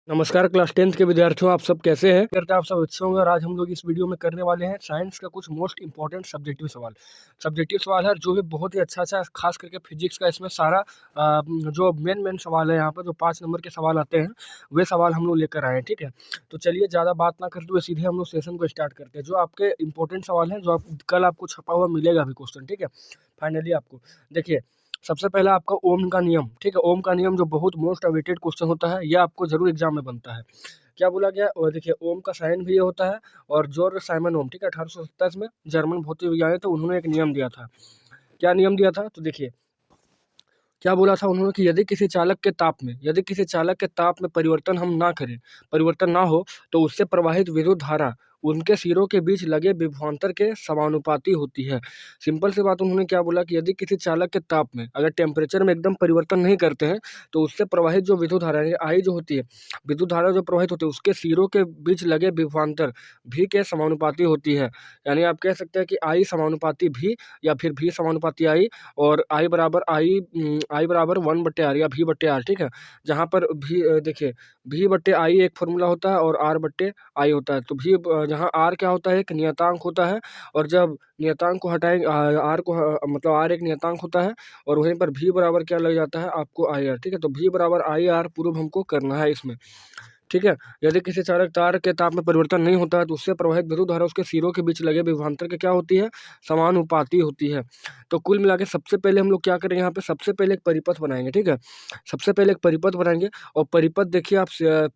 नमस्कार class 10th के विद्यार्थियों, आप सब कैसे हैं? करते हैं आप सब अच्छे होंगे। और आज हम लोग इस वीडियो में करने वाले हैं साइंस का कुछ मोस्ट इंपॉर्टेंट सब्जेक्टिव सवाल है, जो कि बहुत ही अच्छा खास करके फिजिक्स का। इसमें सारा जो मेन सवाल है, यहाँ पर जो 5 नंबर के सवाल आते हैं, वे सवाल हम लोग लेकर आए हैं। ठीक है, तो चलिए ज़्यादा बात ना करते हुए सीधे हम लोग सेशन को स्टार्ट करते हैं। जो आपके इंपॉर्टेंट सवाल हैं, जो आप कल आपको छपा हुआ मिलेगा अभी क्वेश्चन। ठीक है, फाइनली आपको देखिए, सबसे पहला आपका ओम का नियम। ठीक है, ओम का नियम जो बहुत मोस्ट अवेटेड क्वेश्चन होता है, यह आपको जरूर एग्जाम में बनता है। क्या बोला गया? और देखिए, ओम का साइन भी ये होता है। और जॉर्ज साइमन ओम, ठीक है, 1827 में जर्मन भौतिक वैज्ञानिक थे, उन्होंने एक नियम दिया था। क्या नियम दिया था? तो देखिए, क्या बोला था उन्होंने कि यदि किसी चालक के ताप में परिवर्तन ना हो, तो उससे प्रवाहित विद्युत धारा उनके सिरों के बीच लगे विभवांतर के समानुपाती होती है। सिंपल सी बात, उन्होंने क्या बोला कि यदि किसी चालक के ताप में अगर टेम्परेचर में एकदम परिवर्तन नहीं करते हैं, तो उससे प्रवाहित जो विद्युत धारा है, आई जो होती है, विद्युत धारा जो प्रवाहित होती है, उसके सिरों के बीच लगे विभवांतर भी के समानुपाती होती है। यानी आप कह सकते हैं कि आई समानुपाती भी, या फिर भी समानुपाती आई, और आई बराबर 1/r या v/r। ठीक है, जहाँ पर भी देखिए, v/i एक फॉर्मूला होता है और r/i होता है। तो जहाँ r क्या होता है, एक नियतांक होता है, और जब नियतांक को हटाएंगे, r को मतलब r एक नियतांक होता है, और वहीं पर v बराबर क्या लग जाता है आपको ir। ठीक है, तो v बराबर ir प्रूव हमको करना है इसमें। ठीक है, यदि किसी चालक तार के ताप में परिवर्तन नहीं होता है, तो उससे प्रवाहित विद्युत धारा उसके सिरों के बीच लगे विभवांतर के क्या होती है, समानुपाती होती है। तो कुल मिला के सबसे पहले हम लोग क्या करेंगे, यहाँ पे सबसे पहले एक परिपथ बनाएंगे। ठीक है, सबसे पहले एक परिपथ बनाएंगे, और परिपथ देखिए आप,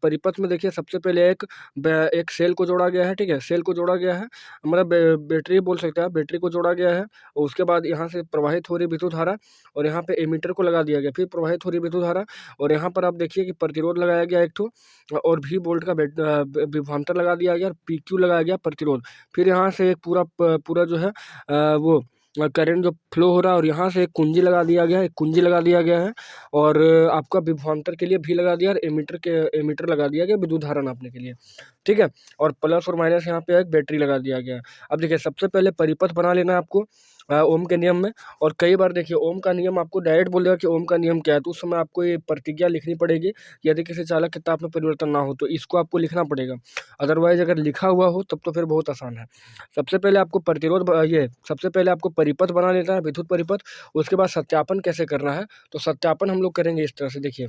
परिपथ में देखिए सबसे पहले एक सेल को जोड़ा गया है। ठीक है, सेल को जोड़ा गया है, मतलब बैटरी बोल सकते हैं, बैटरी को जोड़ा गया है। और उसके बाद यहाँ से प्रवाहित हो रही विद्युत धारा, और यहाँ पे एमीटर को लगा दिया गया, फिर प्रवाहित हो रही विद्युत धारा, और यहाँ पर आप देखिए कि प्रतिरोध लगाया गया एक ठो, और भी वोल्ट का विभवांतर लगा दिया गया, और पीक्यू लगाया गया प्रतिरोध। फिर यहाँ से एक पूरा जो है वो करंट जो फ्लो हो रहा है, और यहाँ से एक कुंजी लगा दिया गया है, और आपका विभवांतर के लिए भी लगा दिया, और एमीटर लगा दिया गया विद्युत धारा नापने के लिए। ठीक है, और प्लस और माइनस यहाँ पे एक बैटरी लगा दिया गया है। अब देखिए, सबसे पहले परिपथ बना लेना है आपको ओम के नियम में। और कई बार देखिए, ओम का नियम आपको डायरेक्ट बोलेगा कि ओम का नियम क्या है, तो उस समय आपको ये प्रतिज्ञा लिखनी पड़ेगी। यदि किसी चालक के ताप में परिवर्तन ना हो, तो इसको आपको लिखना पड़ेगा। अदरवाइज अगर लिखा हुआ हो तब तो फिर बहुत आसान है। सबसे पहले आपको परिपथ बना लेना है, विद्युत परिपथ। उसके बाद सत्यापन कैसे करना है, तो सत्यापन हम लोग करेंगे इस तरह से। देखिए,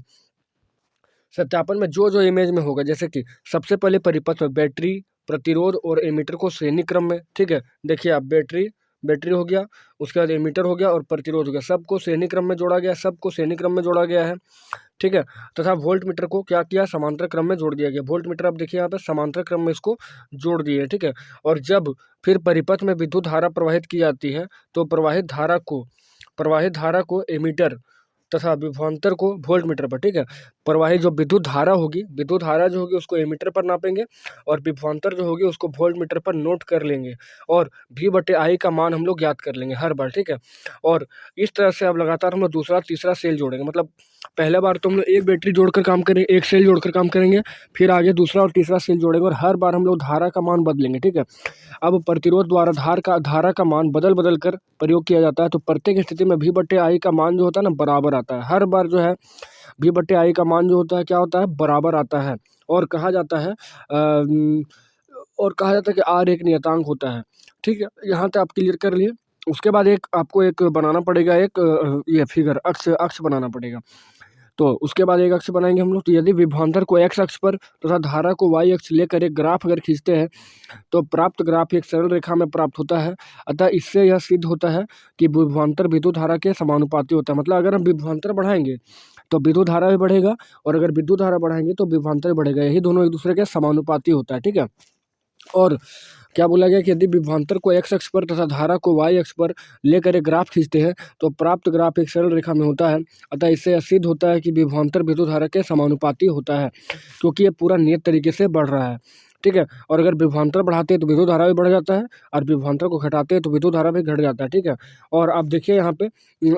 सत्यापन में जो जो इमेज में होगा, जैसे कि सबसे पहले परिपथ में बैटरी, प्रतिरोध और एमीटर को श्रेणी क्रम में। ठीक है, देखिए आप, बैटरी हो गया, उसके बाद एमीटर हो गया, और प्रतिरोध हो गया, सबको श्रेणी क्रम में जोड़ा गया है। ठीक है, तथा वोल्ट मीटर को क्या किया, समांतर क्रम में जोड़ दिया गया। वोल्ट मीटर आप देखिए यहाँ पे समांतर क्रम में इसको जोड़ दिए। ठीक है, और जब फिर परिपथ में विद्युत धारा प्रवाहित की जाती है, तो प्रवाहित धारा को एमीटर तथा विभवांतर को वोल्ट मीटर पर। ठीक है, प्रवाहित जो विद्युत धारा जो होगी उसको एमीटर पर नापेंगे, और विभवांतर जो होगी उसको वोल्ट मीटर पर नोट कर लेंगे, और v/i का मान हम लोग याद कर लेंगे हर बार। ठीक है, और इस तरह से अब लगातार हम लोग दूसरा तीसरा सेल जोड़ेंगे। मतलब पहले बार तो हम लोग एक बैटरी जोड़कर काम करेंगे, एक सेल जोड़कर काम करेंगे, फिर आगे दूसरा और तीसरा सेल जोड़ेंगे, और हर बार हम लोग धारा का मान बदलेंगे। ठीक है, अब प्रतिरोध द्वारा धारा का मान बदल बदल कर प्रयोग किया जाता है। तो प्रत्येक स्थिति में v/i का मान जो होता है ना, बराबर आता है। हर बार जो है v/i का मान जो होता है, क्या होता है, बराबर आता है। और कहा जाता है कि r एक नियतांक होता है। ठीक है, यहाँ तक आप क्लियर कर लिए। उसके बाद आपको एक बनाना पड़ेगा, ये फिगर अक्ष बनाना पड़ेगा। तो उसके बाद एक अक्ष बनाएंगे हम लोग। तो यदि विभवांतर को x अक्ष पर तथा धारा को y अक्ष लेकर एक ग्राफ अगर खींचते हैं, तो प्राप्त ग्राफ एक सरल रेखा में प्राप्त होता है। अतः इससे यह सिद्ध होता है कि विभवांतर विद्युत धारा के समानुपाती होता है। मतलब अगर हम विभवांतर बढ़ाएंगे तो विद्युत धारा भी बढ़ेगा, और अगर विद्युत धारा बढ़ाएंगे तो विभवांतर बढ़ेगा। यही दोनों एक दूसरे के समानुपाती होता है। ठीक है, और क्या बोला गया कि यदि विभवांतर को x अक्ष पर तथा धारा को y अक्ष पर लेकर एक ग्राफ खींचते हैं, तो प्राप्त ग्राफ एक सरल रेखा में होता है। अतः इससे सिद्ध होता है कि विभवांतर विद्युत धारा के समानुपाती होता है, क्योंकि ये पूरा नियत तरीके से बढ़ रहा है। ठीक है, और अगर विभवांतर बढ़ाते हैं तो विद्युत धारा भी बढ़ जाता है, और विभवांतर को घटाते हैं तो विद्युत धारा भी घट जाता है। ठीक है, और आप देखिए यहाँ पे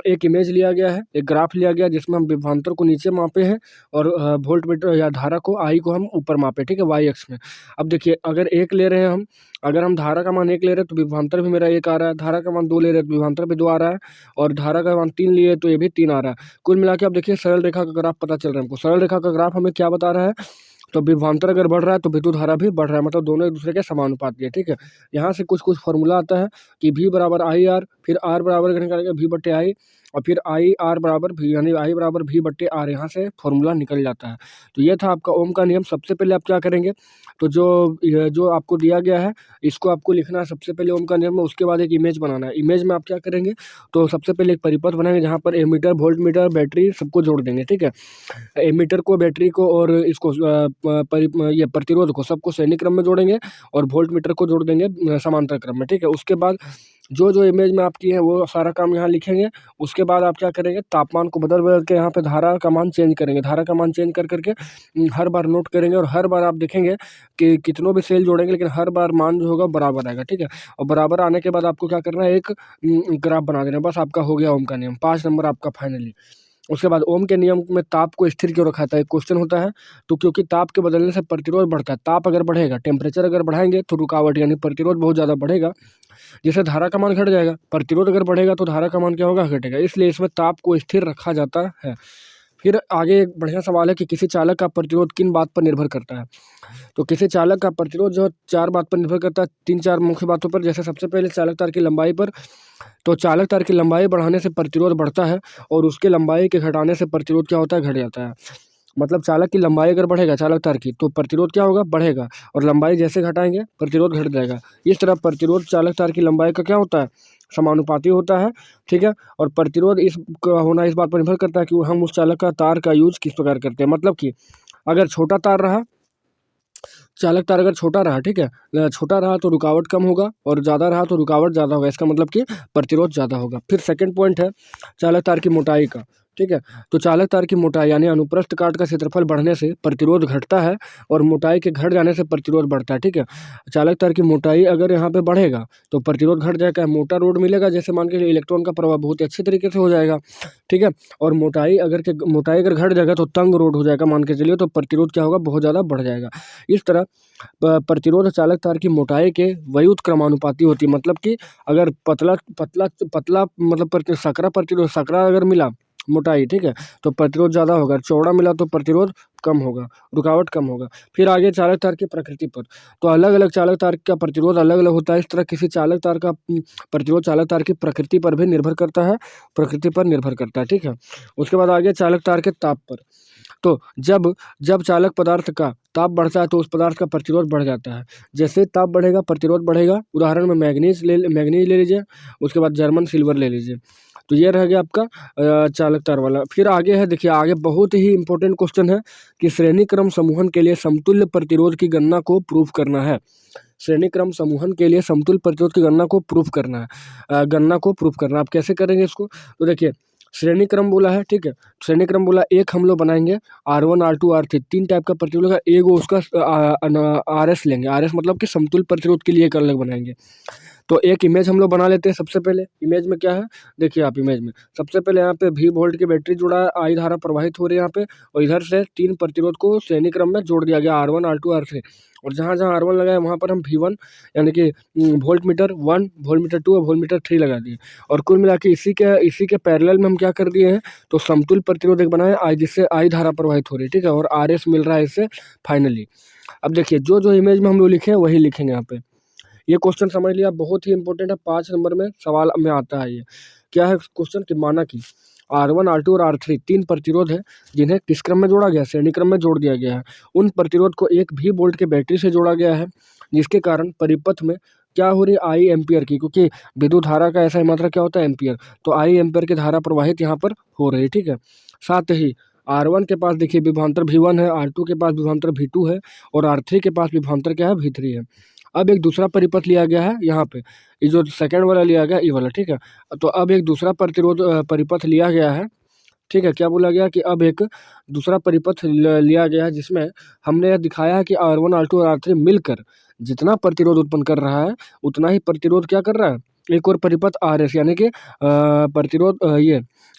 एक इमेज लिया गया है, एक ग्राफ लिया गया, जिसमें हम विभवांतर को नीचे मापे हैं, और वोल्ट मीटर या धारा को आई को हम ऊपर मापे। ठीक है, y अक्ष में। अब देखिए, अगर हम धारा का मान 1 ले रहे हैं तो विभवांतर भी मेरा 1 आ रहा है, धारा का मान 2 ले रहे हैं तो विभवांतर भी 2 आ रहा है, और धारा का मान 3 लिए तो ये भी 3 आ रहा है। कुल मिला के आप देखिए, सरल रेखा का ग्राफ पता चल रहा है हमको। सरल रेखा का ग्राफ हमें क्या बता रहा है तो विभवांतर अगर बढ़ रहा है तो विद्युत धारा भी बढ़ रहा है, मतलब दोनों एक दूसरे के समानुपाती है, ठीक है। यहाँ से कुछ कुछ फॉर्मूला आता है कि V बराबर आई आर, फिर R बराबर निकालेंगे V बट्टे आई, और फिर आई आर बराबर भी, यानी आई बराबर V बट्टे आर, यहाँ से फॉर्मूला निकल जाता है। तो ये था आपका ओम का नियम। सबसे पहले आप क्या करेंगे, तो जो आपको दिया गया है इसको आपको लिखना है सबसे पहले ओम का नियम में, उसके बाद एक इमेज बनाना है। इमेज में आप क्या करेंगे, तो सबसे पहले एक परिपथ बनाएंगे जहाँ पर एमीटर, वोल्ट मीटर, बैटरी सबको जोड़ देंगे, ठीक है। एमीटर को, बैटरी को और इसको ये प्रतिरोध को सबको श्रेणी क्रम में जोड़ेंगे, और वोल्ट मीटर को जोड़ देंगे समांतर क्रम में, ठीक है। उसके बाद जो इमेज में आपकी है वो सारा काम यहाँ लिखेंगे। उसके बाद आप क्या करेंगे, तापमान को बदल बदल के यहाँ पे धारा का मान चेंज करेंगे। धारा का मान चेंज कर करके हर बार नोट करेंगे, और हर बार आप देखेंगे कि कितनों भी सेल जोड़ेंगे लेकिन हर बार मान जो होगा बराबर आएगा, ठीक है। और बराबर आने के बाद आपको क्या करना है, एक ग्राफ बना देना, बस आपका हो गया ओम का नियम। 5 नंबर आपका फाइनली। उसके बाद ओम के नियम में ताप को स्थिर क्यों रखा था, एक क्वेश्चन होता है। तो क्योंकि ताप के बदलने से प्रतिरोध बढ़ता है। ताप अगर बढ़ेगा, टेम्परेचर अगर बढ़ाएंगे तो रुकावट यानी प्रतिरोध बहुत ज़्यादा बढ़ेगा, जिससे धारा का मान घट जाएगा। प्रतिरोध अगर बढ़ेगा तो धारा का मान क्या होगा, घटेगा। इसलिए इसमें ताप को स्थिर रखा जाता है। फिर आगे एक बढ़िया सवाल है कि किसी चालक का प्रतिरोध किन बात पर निर्भर करता है। तो किसी चालक का प्रतिरोध जो 4 बात पर निर्भर करता है, 3-4 मुख्य बातों पर। जैसे सबसे पहले चालक तार की लंबाई पर। तो चालक तार की लंबाई बढ़ाने से प्रतिरोध बढ़ता है, और उसके लंबाई के घटाने से प्रतिरोध क्या होता है, घट जाता है। मतलब चालक की लंबाई अगर बढ़ेगा चालक तार की, तो प्रतिरोध क्या होगा, बढ़ेगा, और लंबाई जैसे घटाएंगे प्रतिरोध घट जाएगा। इस तरह प्रतिरोध चालक तार की लंबाई का क्या होता है, समानुपाती होता है, ठीक है। और प्रतिरोध इस का होना इस बात पर निर्भर करता है कि हम उस चालक का तार का यूज किस प्रकार करते हैं। मतलब कि अगर छोटा तार रहा, चालक तार अगर छोटा रहा, ठीक है, छोटा रहा तो रुकावट कम होगा, और ज़्यादा रहा तो रुकावट ज़्यादा होगा। इसका मतलब कि प्रतिरोध ज़्यादा होगा। फिर सेकंड पॉइंट है चालक तार की मोटाई का, ठीक है। तो चालक तार की मोटाई यानी अनुप्रस्थ काट का क्षेत्रफल बढ़ने से प्रतिरोध घटता है, और मोटाई के घट जाने से प्रतिरोध बढ़ता है, ठीक है। चालक तार की मोटाई अगर यहाँ पे बढ़ेगा तो प्रतिरोध घट जाएगा। मोटा रोड मिलेगा, जैसे मान के इलेक्ट्रॉन का प्रवाह बहुत ही अच्छे तरीके से हो जाएगा, ठीक है। और मोटाई अगर घट जाएगा तो तंग रोड हो जाएगा, मान के चलिए, तो प्रतिरोध क्या होगा, बहुत ज़्यादा बढ़ जाएगा। इस तरह प्रतिरोध चालक तार की मोटाई के व्युत क्रमानुपाती होती है। मतलब कि अगर पतला पतला पतला मतलब सकरा प्रतिरोध, सकरा अगर मिला मोटाई, ठीक है, तो प्रतिरोध ज़्यादा होगा। चौड़ा मिला तो प्रतिरोध कम होगा, रुकावट कम होगा। फिर आगे चालक तार की प्रकृति पर। तो अलग अलग चालक तार का प्रतिरोध अलग अलग होता है। इस तरह किसी चालक तार का प्रतिरोध चालक तार की प्रकृति पर भी निर्भर करता है, ठीक है। उसके बाद आगे चालक तार के ताप पर। तो जब जब चालक पदार्थ का ताप बढ़ता है तो उस पदार्थ का प्रतिरोध बढ़ जाता है। जैसे ताप बढ़ेगा प्रतिरोध बढ़ेगा। उदाहरण में मैग्नीज ले लीजिए, उसके बाद जर्मन सिल्वर ले लीजिए। तो ये रह गया आपका चालक तार वाला। फिर आगे है, देखिए आगे बहुत ही इंपॉर्टेंट क्वेश्चन है कि श्रेणी क्रम समूहन के लिए समतुल्य प्रतिरोध की गणना को प्रूफ करना है। श्रेणी क्रम समूहन के लिए समतुल्य प्रतिरोध की गणना को प्रूफ करना है। आप कैसे करेंगे इसको, तो देखिए श्रेणी क्रम बोला है, ठीक है। श्रेणी क्रम बोला, एक हम लोग बनाएंगे R1 R2 R3, 3 टाइप का प्रतिरोध का। एक उसका RS लेंगे। RS मतलब कि समतुल्य प्रतिरोध के लिए एक अलग बनाएंगे। तो एक इमेज हम लोग बना लेते हैं। सबसे पहले इमेज में क्या है, देखिए आप इमेज में सबसे पहले यहाँ पे V वोल्ट की बैटरी जुड़ा है, आई धारा प्रवाहित हो रही है यहाँ पे, और इधर से 3 प्रतिरोध को श्रेणी क्रम में जोड़ दिया गया, R1 R2 R3। और जहाँ जहाँ R1 लगा है वहाँ पर हम V1 यानी कि वोल्ट मीटर 1, वोल्ट मीटर 2 और वोल्ट मीटर 3 लगा दिए। और कुल मिला के इसी के पैरेलल में हम क्या कर दिए हैं, तो समतुल्य प्रतिरोध एक बनाए आई, जिससे आई धारा प्रवाहित हो रही है, ठीक है। और RS मिल रहा है इससे फाइनली। अब देखिए जो इमेज में हम लोग लिखे हैं वही लिखेंगे यहाँ पे। ये क्वेश्चन समझ लिया, बहुत ही इंपॉर्टेंट है। 5 नंबर में सवाल में आता है। ये क्या है क्वेश्चन कि माना कि R1 R2 और R3 3 प्रतिरोध है, जिन्हें किस क्रम में जोड़ा गया, श्रेणी क्रम में जोड़ दिया गया है। उन प्रतिरोध को एक V वोल्ट के बैटरी से जोड़ा गया है, जिसके कारण परिपथ में क्या हो रही है, आई एम्पियर की, क्योंकि विद्युत धारा का ऐसा मात्रा क्या होता है, एम्पियर। तो आई एम्पियर की धारा प्रवाहित यहाँ पर हो रही है, ठीक है। साथ ही R1 के पास देखिए विभवांतर V1 है, R2 के पास विभवांतर V2 है, और R3 के पास विभवांतर क्या है, V3 है। अब एक दूसरा परिपथ लिया गया है यहाँ पे, ये जो सेकंड वाला लिया गया ये वाला, ठीक है। तो अब एक दूसरा परिपथ लिया गया है, ठीक है। क्या बोला गया कि अब एक दूसरा परिपथ लिया गया है, जिसमें हमने यह दिखाया है कि R1 R2 और R3 मिलकर जितना प्रतिरोध उत्पन्न कर रहा है उतना ही प्रतिरोध क्या कर रहा है, एक और परिपथ RS यानी कि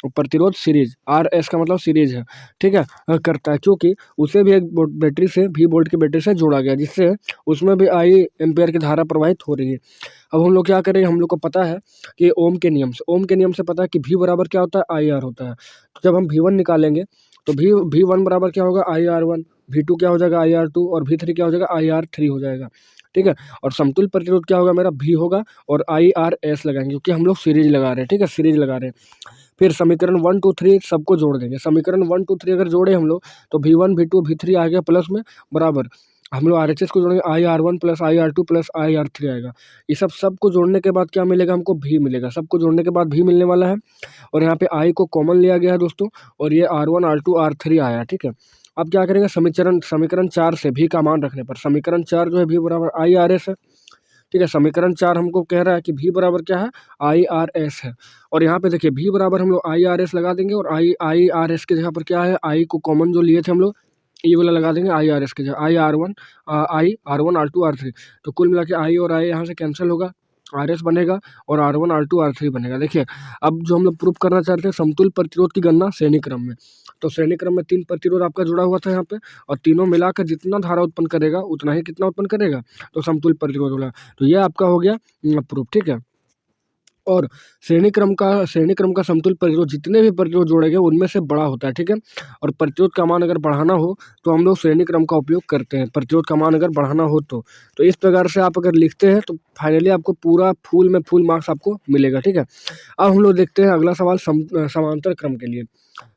प्रतिरोध सीरीज, RS का मतलब सीरीज है, ठीक है, करता है, क्योंकि उसे भी एक बैटरी से V वोल्ट की बैटरी से जोड़ा गया, जिससे उसमें भी आई एम्पेयर की धारा प्रवाहित हो रही है। अब हम लोग क्या करेंगे, हम लोग को पता है कि ओम के नियम से पता है कि V बराबर क्या होता है, IR होता है। तो जब हम V1 निकालेंगे तो V1 बराबर क्या होगा IR1, V2 क्या हो जाएगा IR2 और V3 क्या हो जाएगा IR3 हो जाएगा, ठीक है। और समतुल्य प्रतिरोध क्या होगा मेरा V होगा और IRS लगाएंगे क्योंकि हम लोग सीरीज लगा रहे हैं, ठीक है, सीरीज लगा रहे हैं। फिर समीकरण 1 2 3 सबको जोड़ देंगे। समीकरण 1 2 3 अगर जोड़े हम लोग तो V1 V2 V3 आ गया प्लस में बराबर हम लोग RHS को जोड़ेंगे IR1 plus IR2 plus IR3 आएगा। ये सबको जोड़ने के बाद क्या मिलेगा हमको V मिलेगा। सबको जोड़ने के बाद V मिलने वाला है और यहाँ पे I को कॉमन लिया गया है दोस्तों और ये R1 R2 R3 आया, ठीक है। अब क्या करेंगे समीकरण 4 से V का मान रखने पर समीकरण 4 जो है V बराबर IRS है, ठीक है। समीकरण 4 हमको कह रहा है कि V बराबर क्या है IRS है और यहाँ पे देखिए V बराबर हम लोग IRS लगा देंगे और IRS के जगह पर क्या है I को कॉमन जो लिए थे हम लोग ये वाला लगा देंगे IRS के जगह IR1 R2 R3 तो कुल मिला के I और I यहाँ से कैंसिल होगा, RS बनेगा और R1 R2 R3 बनेगा। देखिए अब जो हम लोग प्रूफ करना चाहते हैं समतुल्य प्रतिरोध की गणना श्रेणी क्रम में, तो श्रेणी क्रम में 3 प्रतिरोध आपका जुड़ा हुआ था यहाँ पे और तीनों मिलाकर जितना धारा उत्पन्न करेगा उतना ही कितना उत्पन्न करेगा तो समतुल्य प्रतिरोध होगा। तो ये आपका हो गया प्रूफ, ठीक है। और श्रेणी क्रम का समतुल्य प्रतिरोध जितने भी प्रतिरोध जोड़ेंगे उनमें से बड़ा होता है, ठीक है। और प्रतिरोध का मान अगर बढ़ाना हो तो हम लोग श्रेणी क्रम का उपयोग करते हैं, प्रतिरोध का मान अगर बढ़ाना हो तो इस प्रकार से आप अगर लिखते हैं तो फाइनली आपको पूरा फुल में फुल मार्क्स आपको मिलेगा, ठीक है। अब हम लोग देखते हैं अगला सवाल समांतर क्रम के लिए,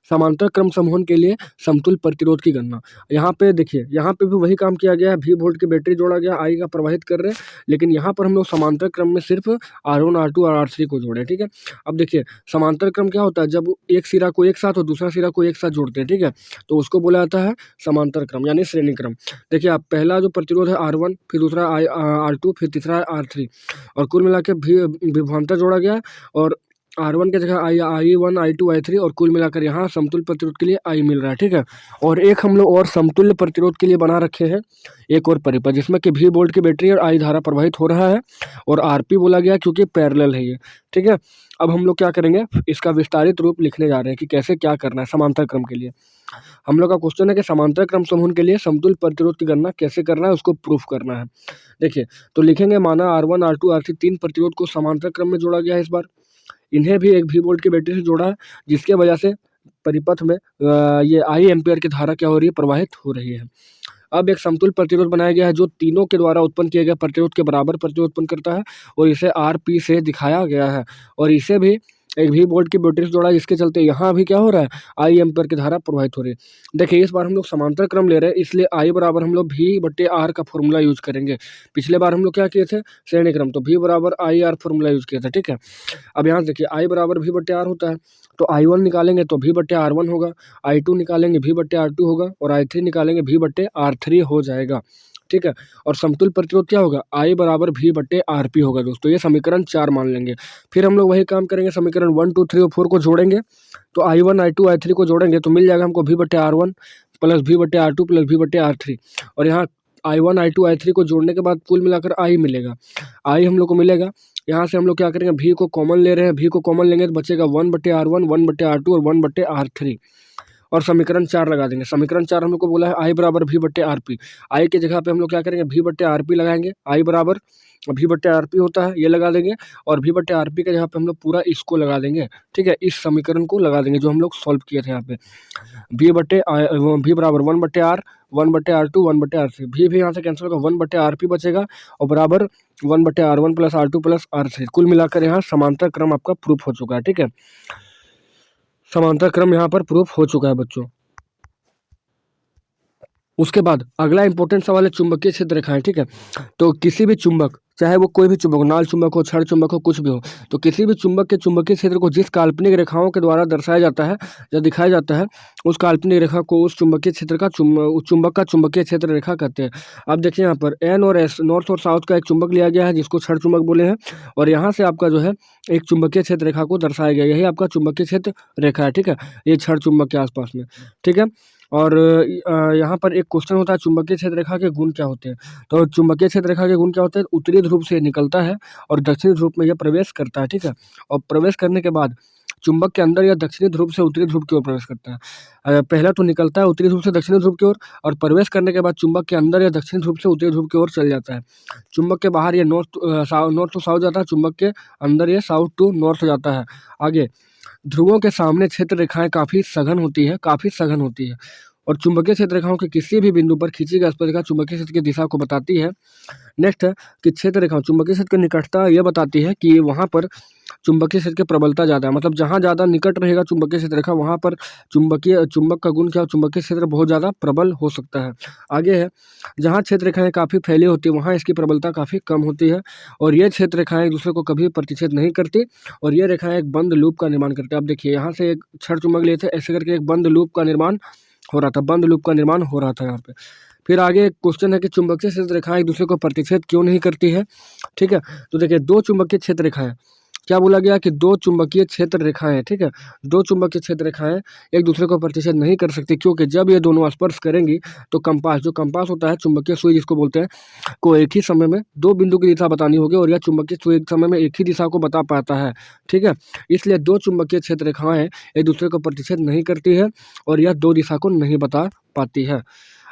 समांतर क्रम समूहन के लिए समतुल्य प्रतिरोध की गणना। यहाँ पे देखिए यहाँ पे भी वही काम किया गया है, V वोल्ट की बैटरी जोड़ा गया, I का प्रवाहित कर रहे हैं, लेकिन यहाँ पर हम लोग समांतर क्रम में सिर्फ R1 R2 और R3 को जोड़े, ठीक है। अब देखिए समांतर क्रम क्या होता है, जब एक सिरा को एक साथ और दूसरा सिरा को एक साथ जोड़ते हैं, ठीक है, तो उसको बोला जाता है समांतर क्रम यानी श्रेणी क्रम। देखिए आप पहला जो प्रतिरोध है R1, फिर दूसरा R2, फिर तीसरा है R3 और कुल मिला के विभवांतर जोड़ा गया और R1 की जगह I1 I2 I3 और कुल मिलाकर यहाँ समतुल्य प्रतिरोध के लिए I मिल रहा है, ठीक है। और एक हम लोग और समतुल्य प्रतिरोध के लिए बना रखे हैं एक और परिपथ जिसमें कि V वोल्ट की बैटरी और I धारा प्रवाहित हो रहा है और RP बोला गया क्योंकि पैरेलल है ये, ठीक है। अब हम लोग क्या करेंगे इसका विस्तारित रूप लिखने जा रहे हैं कि कैसे क्या करना है समांतर क्रम के लिए। हम लोग का क्वेश्चन है कि समांतर क्रम समूह के लिए समतुल्य प्रतिरोध की गणना कैसे करना है उसको प्रूफ करना है। देखिए तो लिखेंगे माना R1 R2 R3 तीन प्रतिरोध को समांतर क्रम में जोड़ा गया है, इस बार इन्हें भी एक V वोल्ट की बैटरी से जोड़ा है जिसके वजह से परिपथ में ये I एम्पियर की धारा क्या हो रही है प्रवाहित हो रही है। अब एक समतुल्य प्रतिरोध बनाया गया है जो तीनों के द्वारा उत्पन्न किए गए प्रतिरोध के बराबर प्रतिरोध उत्पन्न करता है और इसे RP से दिखाया गया है और इसे भी एक V वोल्ट की बैटरी से जोड़ा है जिसके चलते यहाँ भी क्या हो रहा है I एम्पियर की धारा प्रवाहित हो रही है। देखिए इस बार हम लोग समांतर क्रम ले रहे हैं इसलिए I बराबर हम लोग V/R का फॉर्मूला यूज करेंगे। पिछले बार हम लोग क्या किए थे श्रेणी क्रम, तो V बराबर IR फॉर्मूला यूज किया था, ठीक है। अब यहाँ देखिए I बराबर V/R होता है तो I1 निकालेंगे तो V/R1 होगा, I2 निकालेंगे V/R2 होगा और I3 निकालेंगे V/R3 हो जाएगा, ठीक है। और समतुल्य प्रतिरोध क्या होगा I बराबर V/RP होगा दोस्तों, ये समीकरण 4 मान लेंगे। फिर हम लोग वही काम करेंगे समीकरण 1 2 3 और 4 को जोड़ेंगे तो I1 I2 I3 को जोड़ेंगे तो मिल जाएगा हमको V/R1 plus V/R2 plus V/R3 और यहाँ I1 I2 I3 को जोड़ने के बाद कुल मिलाकर I मिलेगा। I हम लोग को मिलेगा, यहाँ से हम लोग क्या करेंगे V को कॉमन ले रहे हैं, V को कॉमन लेंगे तो बचेगा 1/R1 1/R2 और 1/R3 और समीकरण 4 लगा देंगे। समीकरण 4 हम लोग को बोला है I बराबर V/RP, I के जगह पे हम लोग क्या करेंगे V/RP लगाएंगे, I बराबर V/RP होता है ये लगा देंगे और V/RP के जगह पे हम लोग पूरा इसको लगा देंगे, ठीक है। इस समीकरण को लगा देंगे जो हम लोग सॉल्व किए थे यहाँ पे V बराबर 1/R 1/R2 1/R3 भी यहाँ से कैंसिल होगा 1/RP बचेगा और बराबर 1/R1 plus R2 plus R3 कुल मिलाकर यहाँ समांतर क्रम आपका प्रूफ हो चुका है, ठीक है। समांतर क्रम यहाँ पर प्रूफ हो चुका है बच्चों। उसके बाद अगला इंपॉर्टेंट सवाल है चुंबकीय क्षेत्र रेखाएं, ठीक है। तो किसी भी चुंबक चाहे वो कोई भी चुंबक हो, नाल चुंबक हो, छड़ चुंबक हो, कुछ भी हो, तो किसी भी चुंबक के चुंबकीय क्षेत्र को जिस काल्पनिक रेखाओं के द्वारा दर्शाया जाता है या दिखाया जाता है उस काल्पनिक रेखा को उस चुंबकीय क्षेत्र का चुंबक का चुंबकीय क्षेत्र रेखा कहते हैं। अब देखिए यहाँ पर N और S नॉर्थ और साउथ का एक चुंबक लिया गया है जिसको छड़ चुंबक बोले हैं और यहाँ से आपका जो है एक चुंबकीय क्षेत्र रेखा को दर्शाया गया, यही आपका चुंबकीय क्षेत्र रेखा है, ठीक है। ये छड़ चुंबक के आसपास में, ठीक है। और यहाँ पर एक क्वेश्चन होता है चुंबकीय क्षेत्र रेखा के गुण क्या होते हैं। तो चुंबकीय क्षेत्र रेखा के गुण क्या होते हैं, उत्तरी ध्रुव से निकलता है और दक्षिणी ध्रुव में यह प्रवेश करता है, ठीक है। और प्रवेश करने के बाद चुंबक के अंदर या दक्षिणी ध्रुव से उत्तरी ध्रुव की ओर प्रवेश करता है। पहला तो निकलता है उत्तरी ध्रुव से दक्षिणी ध्रुव की ओर और प्रवेश करने के बाद चुंबक के अंदर या दक्षिणी ध्रुव से उत्तरी ध्रुव की ओर चल जाता है। चुंबक के बाहर ये नॉर्थ टू साउथ जाता है, चुंबक के अंदर ये साउथ टू नॉर्थ जाता है। आगे ध्रुवों के सामने क्षेत्र रेखाएं काफ़ी सघन होती है और चुंबकीय क्षेत्र रेखाओं के किसी भी बिंदु पर खींची गई स्पर्शरेखा चुंबकीय क्षेत्र की दिशा को बताती है। नेक्स्ट है कि क्षेत्र रेखा चुंबकीय क्षेत्र की निकटता यह बताती है कि वहाँ पर चुंबकीय क्षेत्र की प्रबलता ज़्यादा है, मतलब जहाँ ज़्यादा निकट रहेगा चुंबकीय क्षेत्र रेखा वहाँ पर चुंबक का गुण क्या चुंबकीय क्षेत्र बहुत ज़्यादा प्रबल हो सकता है। आगे है, जहाँ क्षेत्र रेखाएं काफ़ी फैली होती है वहाँ इसकी प्रबलता काफ़ी कम होती है और ये क्षेत्र रेखाएं एक दूसरे को कभी प्रतिच्छेद नहीं करती और ये रेखाएं एक बंद लूप का निर्माण करती है। अब देखिए यहाँ से एक छड़ चुंबक लिए थे, ऐसे करके एक बंद लूप का निर्माण हो रहा था यहाँ पे। फिर आगे एक क्वेश्चन है कि चुंबकीय क्षेत्र रेखाएं एक दूसरे को प्रतिच्छेद क्यों नहीं करती है। ठीक है, तो देखिए दो चुंबकीय क्षेत्र रेखाएं, क्या बोला गया कि दो चुंबकीय क्षेत्र रेखाएं, ठीक है, दो चुंबकीय क्षेत्र रेखाएं एक दूसरे को प्रतिच्छेद नहीं कर सकती क्योंकि जब ये दोनों स्पर्श करेंगी तो कंपास होता है चुंबकीय सुई जिसको बोलते हैं, को एक ही समय में दो बिंदु की दिशा बतानी होगी और यह चुंबकीय सुई एक समय में एक ही दिशा को बता पाता है। ठीक है, इसलिए दो चुंबकीय क्षेत्र रेखाएं एक दूसरे को प्रतिच्छेद नहीं करती है और यह दो दिशा को नहीं बता पाती है।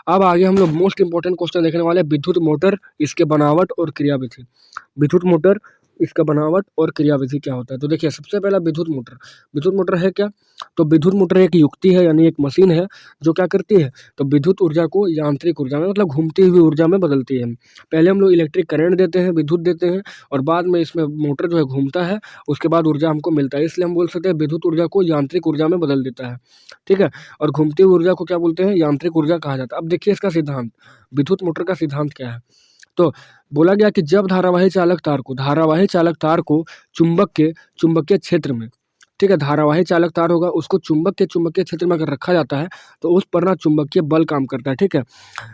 अब आगे हम लोग मोस्ट इंपॉर्टेंट क्वेश्चन देखने वाले हैं, विद्युत मोटर, इसके बनावट और क्रियाविधि। विद्युत मोटर, इसका बनावट और क्रियाविधि क्या होता है। तो देखिए सबसे पहला विद्युत मोटर है क्या, तो विद्युत मोटर एक युक्ति है यानी एक मशीन है जो क्या करती है, तो विद्युत ऊर्जा को यांत्रिक ऊर्जा में मतलब घूमती हुई ऊर्जा में बदलती है। पहले हम लोग इलेक्ट्रिक करंट देते हैं, विद्युत देते हैं और बाद में इसमें मोटर जो है घूमता है, उसके बाद ऊर्जा हमको मिलता है, इसलिए हम बोल सकते हैं विद्युत ऊर्जा को यांत्रिक ऊर्जा में बदल देता है। ठीक है, और घूमती हुई ऊर्जा को क्या बोलते हैं, यांत्रिक ऊर्जा कहा जाता है। अब देखिए इसका सिद्धांत, विद्युत मोटर का सिद्धांत क्या है। तो बोला गया कि जब धारावाही चालक तार को चुंबकीय क्षेत्र में, ठीक है, धारावाही चालक तार होगा उसको चुंबकीय क्षेत्र में अगर रखा जाता है तो उस पर ना चुंबकीय बल काम करता है। ठीक है,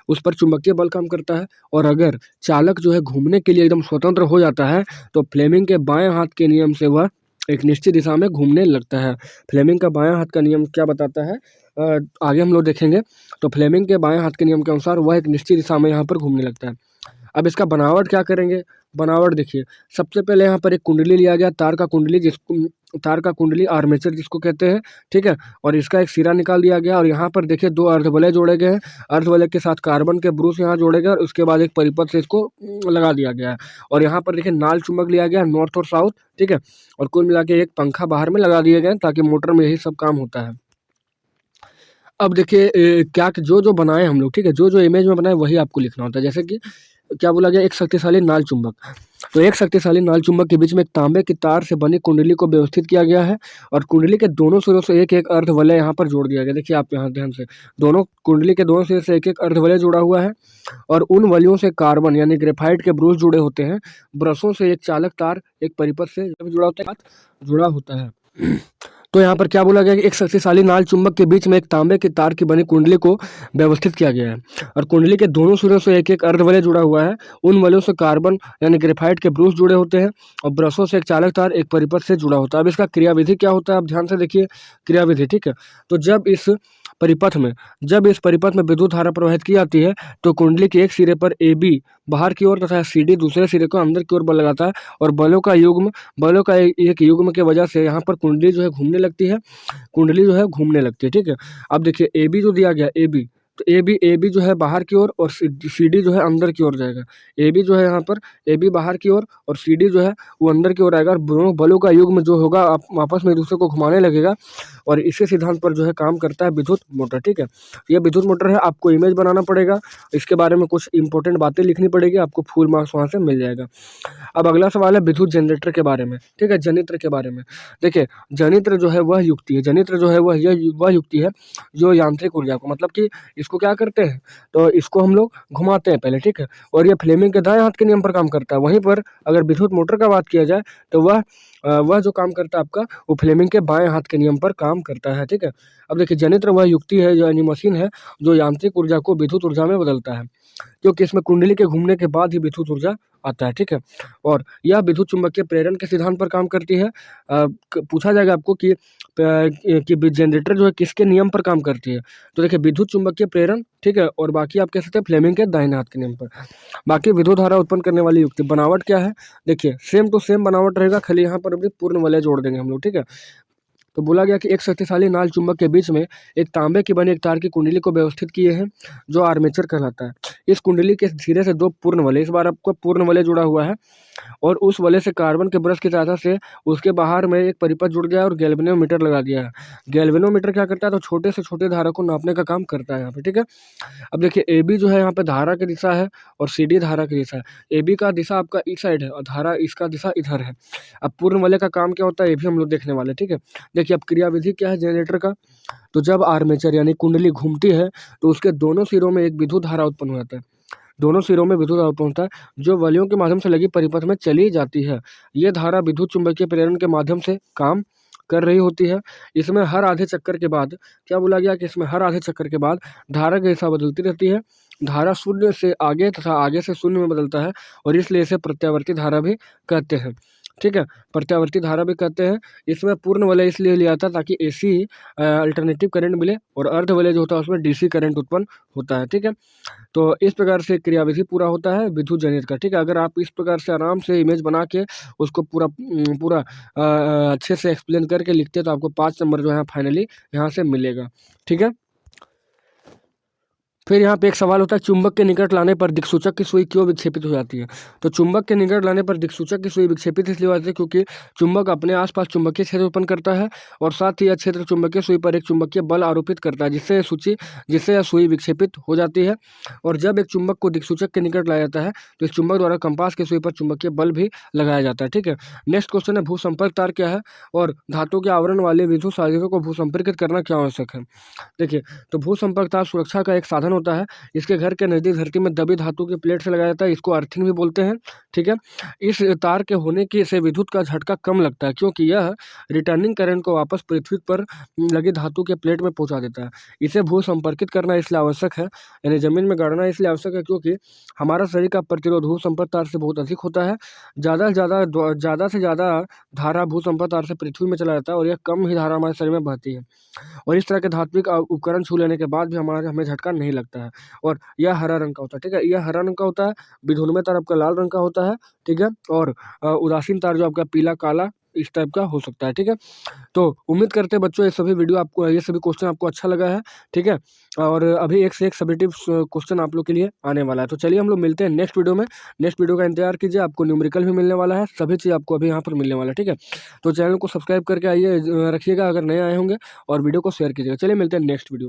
उस पर चुंबकीय बल काम करता है और अगर चालक जो है घूमने के लिए एकदम स्वतंत्र हो जाता है तो फ्लेमिंग के बाएं हाथ के नियम से वह एक निश्चित दिशा में घूमने लगता है। फ्लेमिंग का बायां हाथ का नियम क्या बताता है, आगे हम लोग देखेंगे। तो फ्लेमिंग के बाएं हाथ के नियम के अनुसार वह एक निश्चित दिशा में यहाँ पर घूमने लगता है। अब इसका बनावट क्या करेंगे, बनावट देखिए, सबसे पहले यहाँ पर एक कुंडली लिया गया, तार का कुंडली आर्मेचर जिसको कहते हैं। ठीक है, और इसका एक सिरा निकाल दिया गया और यहाँ पर देखिए दो अर्धवलय जोड़े गए हैं, अर्धवलय के साथ कार्बन के ब्रूस यहाँ जोड़े गए और उसके बाद एक परिपथ से इसको लगा दिया गया है और यहाँ पर देखिए नाल चुंबक लिया गया नॉर्थ और साउथ। ठीक है, और कुल मिला के एक पंखा बाहर में लगा दिए गए ताकि मोटर में यही सब काम होता है। अब देखिए क्या जो बनाए हम लोग, ठीक है, जो इमेज में बनाए वही आपको लिखना होता है। जैसे कि क्या बोला गया, एक शक्तिशाली नाल चुंबक, तो एक शक्तिशाली नाल चुंबक के बीच में एक तांबे की तार से बनी कुंडली को व्यवस्थित किया गया है और कुंडली के दोनों सिरों से एक एक अर्धवलय यहाँ पर जोड़ दिया गया। देखिए आप यहाँ ध्यान से, दोनों कुंडली के दोनों सिरे से एक एक अर्धवलय जुड़ा हुआ है और उन वलियों से कार्बन यानी ग्रेफाइट के ब्रूस जुड़े होते हैं। ब्रशों से एक चालक तार एक परिपथ से जुड़ा होता है। तो यहाँ पर क्या बोला गया कि एक शक्तिशाली नाल चुंबक के बीच में एक तांबे की तार की बनी कुंडली को व्यवस्थित किया गया है और कुंडली के दोनों सिरों से एक एक अर्धवलय जुड़ा हुआ है। उन वलयों से कार्बन यानी ग्रेफाइट के ब्रूस जुड़े होते हैं और ब्रशों से एक चालक तार एक परिपथ से जुड़ा होता है। अब इसका क्रियाविधि क्या होता है, आप ध्यान से देखिए क्रियाविधि। ठीक है, तो जब इस परिपथ में विद्युत धारा प्रवाहित की जाती है तो कुंडली के एक सिरे पर AB बाहर की ओर तथा CD दूसरे सिरे को अंदर की ओर बल लगाता है और बलों का एक युग्म के वजह से यहाँ पर कुंडली जो है घूमने लगती है। ठीक है, अब देखिए AB जो दिया गया AB, तो AB जो है बाहर की ओर और CD जो है अंदर की ओर जाएगा। AB जो है यहाँ पर AB बाहर की ओर और CD जो है वो अंदर की ओर आएगा और दोनों बलों का युग्म जो होगा आप आपस में एक दूसरे को घुमाने लगेगा और इसी सिद्धांत पर जो है काम करता है विद्युत मोटर। ठीक है, ये विद्युत मोटर है, आपको इमेज बनाना पड़ेगा, इसके बारे में कुछ इंपॉर्टेंट बातें लिखनी पड़ेगी, आपको फुल मार्क्स वहाँ से मिल जाएगा। अब अगला सवाल है विद्युत जनरेटर के बारे में। ठीक है, जनित्र के बारे में। देखिए जनित्र जो है वह युक्ति है जो यांत्रिक ऊर्जा को, मतलब कि इसको क्या करते हैं, तो इसको हम लोग घुमाते हैं पहले। ठीक है, और ये फ्लेमिंग के दाएं हाथ के नियम पर काम करता है। वहीं पर अगर विद्युत मोटर का बात किया जाए तो वह जो काम करता है आपका, वो फ्लेमिंग के बाएं हाथ के नियम पर काम करता है। ठीक है, अब देखिए जनित्र वह युक्ति है यानी मशीन है जो यांत्रिक ऊर्जा को विद्युत ऊर्जा में बदलता है, क्योंकि इसमें कुंडली के घूमने के बाद ही विद्युत ऊर्जा आता है। ठीक है, और यह विद्युत चुंबकीय प्रेरण के सिद्धांत पर काम करती है। पूछा जाएगा आपको कि जनरेटर जो है किसके नियम पर काम करती है, तो देखिए विद्युत चुंबकीय प्रेरण। ठीक है, और बाकी आप कह सकते हैं फ्लेमिंग के दाहिने हाथ के नियम पर। बाकी विद्युत धारा उत्पन्न करने वाली युक्ति, बनावट क्या है, देखिए सेम टू सेम बनावट रहेगा, खाली यहाँ पर भी पूर्ण वलय जोड़ देंगे हम लोग। ठीक है, तो बोला गया कि एक शक्तिशाली नाल चुंबक के बीच में एक तांबे की बनी एक तार की कुंडली को व्यवस्थित किए हैं जो आर्मेचर कहलाता है। इस कुंडली के सिरे से दो पूर्ण वलय, इस बार आपको पूर्ण वलय जुड़ा हुआ है, और उस वलय से कार्बन के ब्रश की सहायता से उसके बाहर में एक परिपथ जुड़ गया और गैल्वेनोमीटर लगा दिया है। गैल्वेनोमीटर क्या करता है, तो छोटे से छोटे धारा को नापने का काम करता है यहाँ पे, ठीक है। अब देखिए AB जो है यहाँ पे धारा की दिशा है और CD धारा की दिशा है। AB का दिशा आपका इस साइड है और धारा इसका दिशा इधर है। अब पूर्ण वलय का काम क्या होता है ये भी हम लोग देखने वाले हैं, ठीक है। देखिए अब क्रियाविधि क्या है जनरेटर का, तो जब आर्मेचर यानी कुंडली घूमती है तो उसके दोनों सिरों में एक विद्युत धारा उत्पन्न हो जाता है। दोनों सिरों में विद्युत धारा उत्पन्न होता है जो वलयों के माध्यम से लगी परिपथ में चली जाती है। ये धारा विद्युत चुम्बकीय प्रेरण के माध्यम से काम कर रही होती है। इसमें हर आधे चक्कर के बाद क्या बोला गया कि इसमें हर आधे चक्कर के बाद धारा की दिशा बदलती रहती है। धारा शून्य से आगे तथा आगे से शून्य में बदलता है और इसलिए इसे प्रत्यावर्ती धारा भी कहते हैं, ठीक है। प्रत्यावर्ती धारा भी कहते हैं। इसमें पूर्ण वलय इसलिए लिया था ताकि AC अल्टरनेटिव करंट मिले और अर्ध वलय जो होता है उसमें DC करंट उत्पन्न होता है, ठीक है। तो इस प्रकार से क्रियाविधि पूरा होता है विद्युत जनरेटर का, ठीक है। अगर आप इस प्रकार से आराम से इमेज बना के उसको पूरा अच्छे से एक्सप्लेन करके लिखते हैं तो आपको 5 नंबर जो है फाइनली यहाँ से मिलेगा, ठीक है। फिर यहाँ पे एक सवाल होता है चुंबक के निकट लाने पर दिक्सूचक की सुई क्यों विक्षेपित हो जाती है। तो चुंबक के निकट लाने पर दिक्सूचक की सुई विक्षेपित इसलिए हो जाती है क्योंकि चुंबक अपने आसपास चुंबकीय क्षेत्र उत्पन्न करता है और साथ ही यह क्षेत्र चुंबकीय सुई पर एक चुंबकीय बल आरोपित करता है जिससे यह सुई विक्षेपित हो जाती है। और जब एक चुंबक को दिक्सूचक के निकट लाया जाता है तो इस चुंबक द्वारा कंपास की सुई पर चुंबकीय बल भी लगाया जाता है, ठीक है। नेक्स्ट क्वेश्चन है भूसंपर्क तार क्या है और धातु के आवरण वाले विद्युत साधितों को भूसंपर्कित करना क्यों आवश्यक है। देखिए तो भूसंपर्क तार सुरक्षा का एक साधन होता है। इसके घर के नजदीक धरती में दबी धातु की प्लेट से लगाया जाता है, इसको अर्थिंग भी बोलते हैं, ठीक है। इस तार के होने की से विद्युत का झटका कम लगता है क्योंकि यह रिटर्निंग करंट को वापस पृथ्वी पर लगी धातु के प्लेट में पहुंचा देता है। इसे भू संपर्कित करना इसलिए आवश्यक है, यानी जमीन में गाड़ना इसलिए आवश्यक है क्योंकि हमारा शरीर का प्रतिरोध भू संपर्क तार से बहुत अधिक होता है। ज़्यादा से ज़्यादा धारा भू संपर्क तार से पृथ्वी में चला जाता है और यह कम ही धारा हमारे शरीर में बहती है और इस तरह के धात्विक उपकरण छू लेने के बाद भी हमें झटका नहीं लगता है। और यह हरा रंग का होता है, ठीक है। यह हरा रंग का होता है, विधुन्मय तार आपका लाल रंग का होता है, ठीक है। और उदासीन तार जो आपका पीला काला इस टाइप का हो सकता है, ठीक है। तो उम्मीद करते हैं बच्चों ये सभी क्वेश्चन आपको अच्छा लगा है, ठीक है। और अभी एक से एक सब्जेक्टिव क्वेश्चन आप लोग के लिए आने वाला है। तो चलिए हम लोग मिलते हैं नेक्स्ट वीडियो में। नेक्स्ट वीडियो का इंतजार कीजिए, आपको न्यूमेरिकल भी मिलने वाला है, सभी चीज़ आपको अभी यहाँ पर मिलने वाला है, ठीक है। तो चैनल को सब्सक्राइब करके आइए रखिएगा अगर नए आए होंगे और वीडियो को शेयर कीजिएगा। चलिए मिलते हैं नेक्स्ट वीडियो।